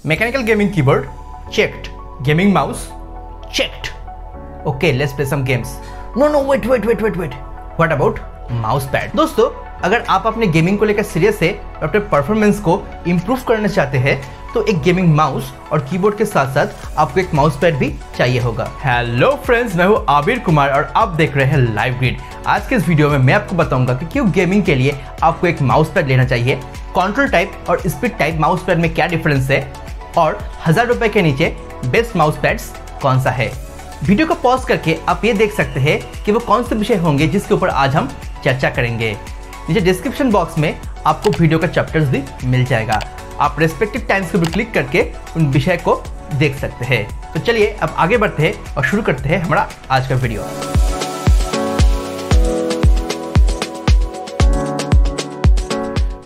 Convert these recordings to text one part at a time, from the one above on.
Mechanical gaming keyboard, checked. Gaming mouse, checked. Okay, let's play some games. No, wait. What about mouse pad? दोस्तों, अगर आप अपने gaming को लेकर serious है और अपने परफॉर्मेंस को इम्प्रूव करना चाहते हैं तो एक गेमिंग माउस और कीबोर्ड के साथ साथ आपको एक माउस पैड भी चाहिए होगा। हेलो फ्रेंड्स, मैं हूँ आबिर कुमार और आप देख रहे हैं लाइव ग्रिड। आज के इस वीडियो में मैं आपको बताऊंगा कि क्यों गेमिंग के लिए आपको एक माउस पैड लेना चाहिए, कंट्रोल टाइप और स्पीड टाइप माउस पैड में क्या डिफरेंस है और 1000 रुपए के नीचे बेस्ट माउस पैड्स कौन सा है। वीडियो को पॉज करके आप ये देख सकते हैं कि वो कौन से विषय होंगे जिसके ऊपर आज हम चर्चा करेंगे। नीचे डिस्क्रिप्शन बॉक्स में आपको वीडियो का चैप्टर्स भी मिल जाएगा। आप रेस्पेक्टिव टाइम्स के ऊपर क्लिक करके उन विषय को देख सकते हैं। तो चलिए अब आगे बढ़ते हैं और शुरू करते हैं हमारा आज का वीडियो।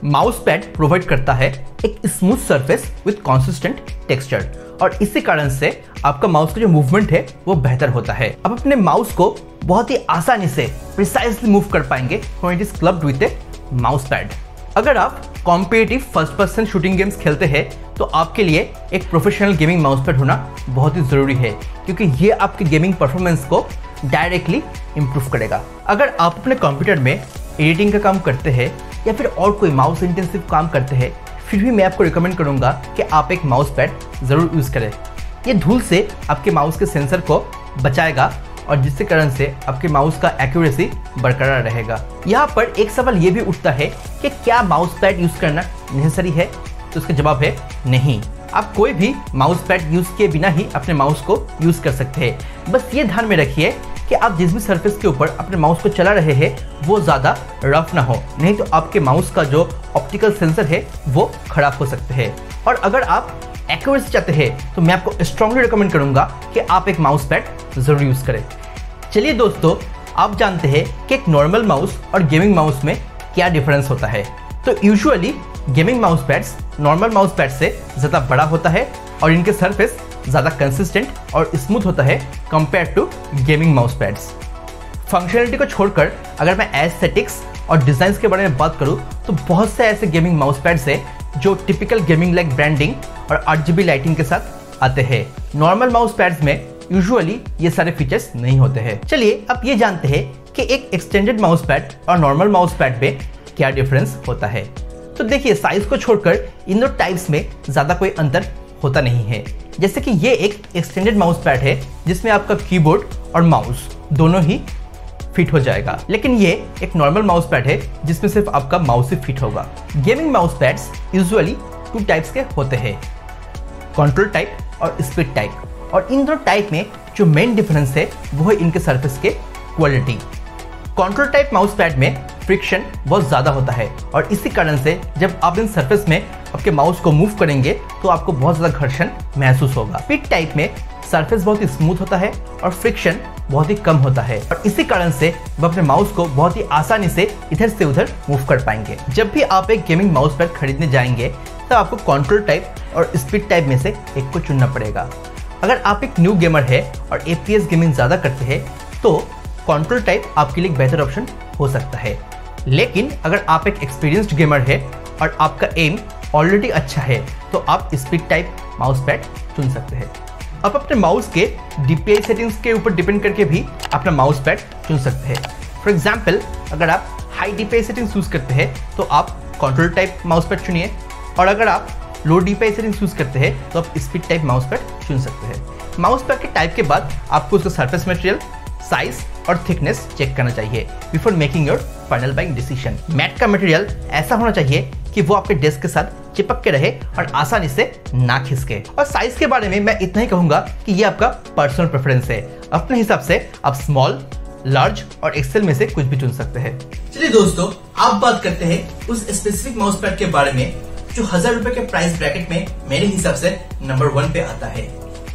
माउस पैड प्रोवाइड करता है एक smooth surface with consistent texture और इसी कारण से आपका माउस का जो मूवमेंट है वो बेहतर होता है। आप अपने माउस को बहुत ही आसानी से प्रिसाइजली मूव कर पाएंगे when it is clubbed with A mouse pad. अगर आप competitive first person shooting games खेलते हैं तो आपके लिए एक प्रोफेशनल गेमिंग माउस पैड होना बहुत ही जरूरी है, क्योंकि ये आपके गेमिंग परफॉर्मेंस को डायरेक्टली इंप्रूव करेगा। अगर आप अपने कंप्यूटर में एडिटिंग का काम करते हैं या फिर और कोई माउस इंटेंसिव काम करते हैं, फिर भी मैं आपको रिकमेंड करूंगा कि आप एक माउस पैड जरूर यूज करें। ये धूल से आपके माउस के सेंसर को बचाएगा और जिसके कारण से आपके माउस का एक्यूरेसी बरकरार रहेगा। यहाँ पर एक सवाल ये भी उठता है कि क्या माउस पैड यूज करना नेसेसरी है, तो इसका जवाब है नहीं। आप कोई भी माउस पैड यूज किए बिना ही अपने माउस को यूज कर सकते हैं। बस ये ध्यान में रखिए कि आप जिस भी सरफेस के ऊपर अपने माउस को चला रहे हैं वो ज़्यादा रफ ना हो, नहीं तो आपके माउस का जो ऑप्टिकल सेंसर है वो खराब हो सकते हैं। और अगर आप एक्यूरेसी चाहते हैं तो मैं आपको स्ट्रांगली रिकमेंड करूंगा कि आप एक माउस पैड जरूर यूज करें। चलिए दोस्तों, आप जानते हैं कि एक नॉर्मल माउस और गेमिंग माउस में क्या डिफरेंस होता है। तो usually gaming mouse pads normal mouse pad से ज़्यादा बड़ा होता है और इनके सरफेस ज़्यादा कंसिस्टेंट और स्मूथ होता है compare to gaming mouse pads. Functionality को छोड़कर अगर मैं एस्थेटिक्स और डिज़ाइंस के बारे में बात करूं तो बहुत से ऐसे गेमिंग माउस पैड्स हैं जो टिपिकल गेमिंग लाइक ब्रांडिंग और RGB लाइटिंग के साथ आते हैं। नॉर्मल माउस पैड्स में यूजुअली ये सारे फीचर्स नहीं होते हैं। चलिए अब ये जानते हैं कि एक एक्सटेंडेड माउस पैड और नॉर्मल माउस पैड में क्या डिफरेंस होता है। तो देखिए, साइज को छोड़कर इन दो टाइप्स में ज़्यादा कोई अंतर होता नहीं है। जैसे कि ये एक एक्सटेंडेड माउस पैड है जिसमें आपका कीबोर्ड और माउस दोनों ही फिट हो जाएगा, लेकिन ये एक नॉर्मल माउस पैड है जिसमें सिर्फ आपका माउस ही फिट होगा। Gaming mouse pads usually 2 types के होते हैं, कंट्रोल टाइप और स्पीड टाइप। और इन दोनों टाइप में जो मेन डिफरेंस है वो है इनके सरफेस के quality. Control type mouse pad में फ्रिक्शन बहुत ज़्यादा होता है और इसी कारण से जब आप इन सरफेस में आपके माउस को मूव करेंगे तो आपको बहुत ज़्यादा घर्षण महसूस होगा। स्पीड टाइप में सरफेस बहुत ही स्मूथ होता है और फ्रिक्शन बहुत ही कम होता है और इसी कारण से वो अपने माउस को बहुत ही आसानी से इधर से उधर मूव कर पाएंगे। जब भी आप एक गेमिंग माउस पैड खरीदने जाएंगे तब आपको कंट्रोल टाइप और स्पीड टाइप में से एक को चुनना पड़ेगा। अगर आप एक न्यू गेमर है और FPS गेमिंग ज़्यादा करते हैं तो कंट्रोल टाइप आपके लिए एक बेहतर ऑप्शन हो सकता है, लेकिन अगर आप एक एक्सपीरियंस्ड गेमर है और आपका एम ऑलरेडी अच्छा है तो आप स्पीड टाइप माउस पैड चुन सकते हैं। आप अपने माउस के DPI सेटिंग्स के ऊपर डिपेंड करके भी अपना माउस पैड चुन सकते हैं। फॉर एग्जाम्पल, अगर आप हाई DPI सेटिंग्स यूज़ करते हैं तो आप कंट्रोल टाइप माउस पैड चुनिए और अगर आप लो DPI सेटिंग्स यूज़ करते हैं तो आप स्पीड टाइप माउस पैड चुन सकते हैं। माउस पैड के टाइप के बाद आपको उसका सरफेस मटेरियल, साइज और थिकनेस चेक करना चाहिए before making your final buying decision. Mat का मटेरियल ऐसा होना चाहिए कि वो आपके डेस्क के साथ चिपक के रहे और आसानी से ना खिसके। और साइज के बारे में मैं इतना ही कहूंगा कि ये आपका पर्सनल प्रेफरेंस है। अपने हिसाब से आप स्मॉल, लार्ज और एक्सेल में से कुछ भी चुन सकते हैं। चलिए दोस्तों, आप बात करते हैं उस स्पेसिफिक माउस पैड के बारे में जो 1000 रुपए के प्राइस ब्रैकेट में मेरे हिसाब से नंबर 1 पे आता है।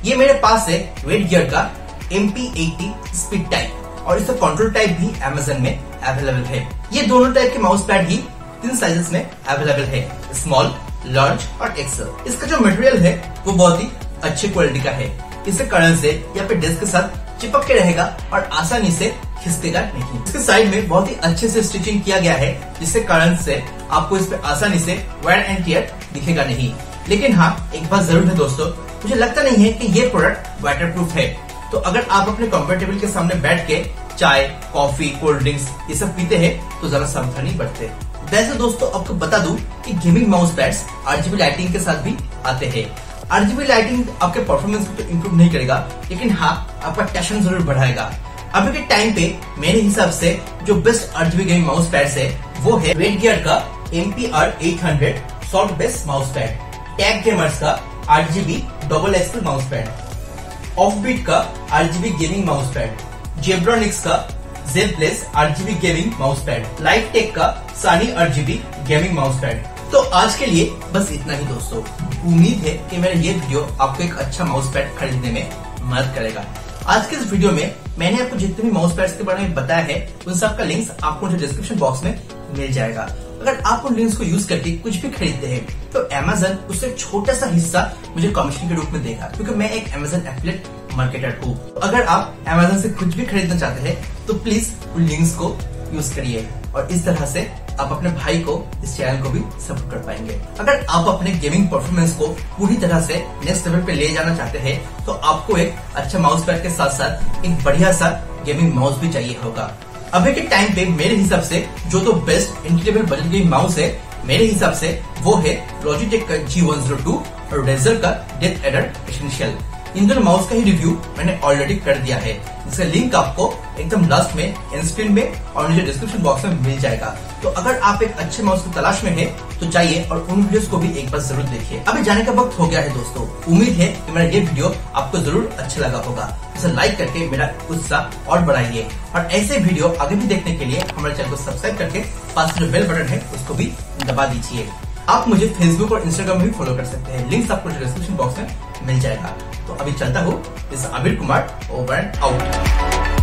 ये मेरे पास है रेडगियर का MP80 स्पीड टाइप और इसका कंट्रोल टाइप भी Amazon में अवेलेबल है। ये दोनों टाइप के माउस पैड ही 3 साइजेस में अवेलेबल है, स्मॉल, लार्ज और एक्सेल। इसका जो मटेरियल है वो बहुत ही अच्छी क्वालिटी का है, इसके कारण से यहाँ पे डेस्क के साथ चिपक के रहेगा और आसानी से खिसकेगा नहीं। इसके साइड में बहुत ही अच्छे से स्टिचिंग किया गया है जिसके कारण से आपको इस पे आसानी से वेयर एंड टियर दिखेगा नहीं। लेकिन हाँ, एक बात जरूर है दोस्तों, मुझे लगता नहीं है कि ये प्रोडक्ट वाटर प्रूफ है। तो अगर आप अपने कंप्यूटर टेबल के सामने बैठ के चाय, कॉफी, कोल्ड ड्रिंक्स ये सब पीते हैं तो जरा सावधानी बरतें। वैसे दोस्तों आपको बता दूं कि gaming mouse pads RGB lighting के साथ भी आते हैं। RGB लाइटिंग आपके परफॉर्मेंस को तो इम्प्रूव नहीं करेगा, लेकिन हाँ, आपका टेंशन जरूर बढ़ाएगा। अभी के टाइम पे मेरे हिसाब से जो best RGB gaming mouse pads है वो है रेड गियर का MPR 800 soft base mouse pad, Tag gamers का RGB double XL mouse pad, Offbeat का RGB gaming mouse pad, Zebronics का ZBlaze RGB gaming mouse pad, Lighttech का सानी RGB gaming mouse pad. तो आज के लिए बस इतना ही दोस्तों। उम्मीद है कि मेरा ये वीडियो आपको एक अच्छा माउस पैड खरीदने में मदद करेगा। आज के इस वीडियो में मैंने आपको जितने भी माउस पैड्स के बारे में बताया है उन सब का लिंक्स आपको मुझे डिस्क्रिप्शन बॉक्स में मिल जाएगा। अगर आप उन लिंक्स को यूज करके कुछ भी खरीदते हैं तो Amazon उससे छोटा सा हिस्सा मुझे कमीशन के रूप में देगा, क्योंकि मैं एक Amazon एफिलिएट मार्केटर हूँ। अगर आप Amazon से कुछ भी खरीदना चाहते हैं तो प्लीज उन लिंक्स को यूज करिए और इस तरह से आप अपने भाई को, इस चैनल को भी सपोर्ट कर पाएंगे। अगर आप अपने गेमिंग परफॉर्मेंस को पूरी तरह से नेक्स्ट लेवल पे ले जाना चाहते हैं तो आपको एक अच्छा माउस पैड के साथ साथ एक बढ़िया सा गेमिंग माउस भी चाहिए होगा। अभी के टाइम पे मेरे हिसाब से जो तो best entry level budget gaming mouse है, मेरे हिसाब से वो है लॉजिटेक का G102 और रेजर का डेथ एडर एसेंशियल। इन दोनों माउस का ही रिव्यू मैंने ऑलरेडी कर दिया है, जिसका लिंक आपको एकदम लास्ट में एंड स्क्रीन में और नीचे डिस्क्रिप्शन बॉक्स में मिल जाएगा। तो अगर आप एक अच्छे माउस की तलाश में हैं तो जाइए और उन वीडियोस को भी एक बार जरूर देखिए। अभी जाने का वक्त हो गया है दोस्तों। उम्मीद है कि मेरा ये वीडियो आपको जरूर अच्छा लगा होगा। उसे लाइक करके मेरा उत्साह और बढ़ाइए और ऐसे वीडियो आगे भी देखने के लिए हमारे चैनल को सब्सक्राइब करके पास में जो बेल बटन है उसको भी दबा दीजिए। आप मुझे फेसबुक और इंस्टाग्राम में भी फॉलो कर सकते हैं, लिंक्स आपको डिस्क्रिप्शन बॉक्स में मिल जाएगा। तो अभी चलता हूँ, इस आबिर कुमार, ओवर एंड आउट।